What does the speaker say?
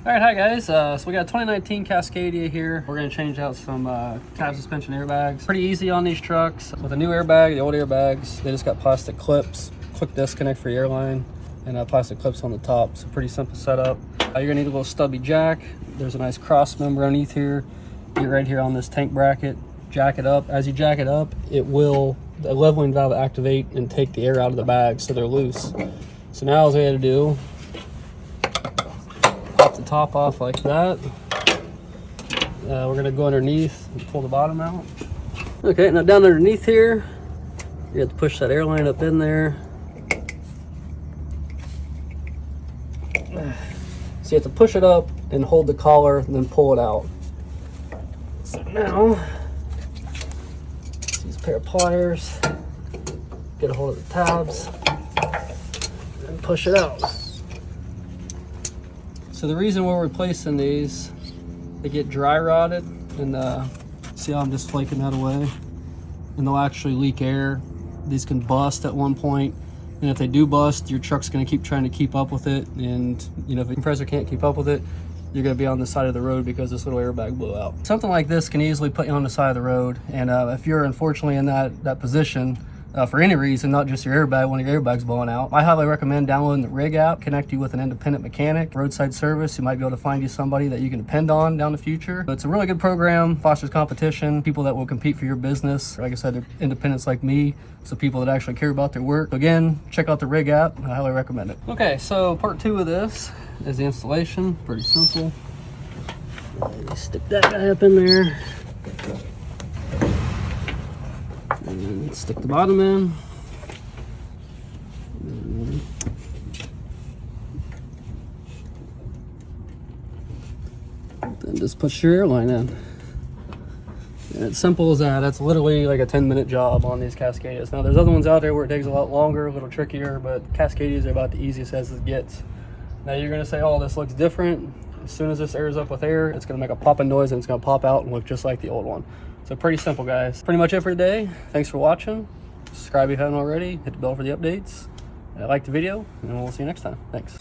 All right, hi guys. So we got 2019 Cascadia here. We're gonna change out some cab suspension airbags. Pretty easy on these trucks. With a new airbag, the old airbags, they just got plastic clips, quick disconnect for your airline, and plastic clips on the top. So pretty simple setup. You're gonna need a little stubby jack. There's a nice cross member underneath here. Get right here on this tank bracket. Jack it up. As you jack it up, the leveling valve activate and take the air out of the bag so they're loose. So now all we had to do, pop the top off like that. We're gonna go underneath and pull the bottom out. Okay, now down underneath here, you have to push that airline up in there. So you have to push it up and hold the collar and then pull it out. So now, use a pair of pliers, get a hold of the tabs, and push it out. So the reason we're replacing these, they get dry rotted, and see how I'm just flaking that away? And they'll actually leak air. These can bust at one point, and if they do bust, your truck's gonna keep trying to keep up with it, and you know, if the compressor can't keep up with it, you're gonna be on the side of the road because this little airbag blew out. Something like this can easily put you on the side of the road, and if you're unfortunately in that position, for any reason, not just your airbag, one of your airbags blowing out, I highly recommend downloading the Rig app, connect you with an independent mechanic, roadside service. You might be able to find you somebody that you can depend on down the future. But it's a really good program, fosters competition, people that will compete for your business. Like I said, they're independents like me, so people that actually care about their work. So again, check out the Rig app. I highly recommend it. Okay, so part 2 of this is the installation. Pretty simple. You stick that guy up in there. And stick the bottom in. Then just push your airline in. And it's simple as that. That's literally like a 10-minute job on these Cascadias. Now there's other ones out there where it takes a lot longer, a little trickier, but Cascadias are about the easiest as it gets. Now you're gonna say, oh, this looks different. As soon as this airs up with air, it's gonna make a popping noise and it's gonna pop out and look just like the old one. So pretty simple, guys. Pretty much it for today. Thanks for watching. Subscribe if you haven't already. Hit the bell for the updates. Like the video, and we'll see you next time. Thanks.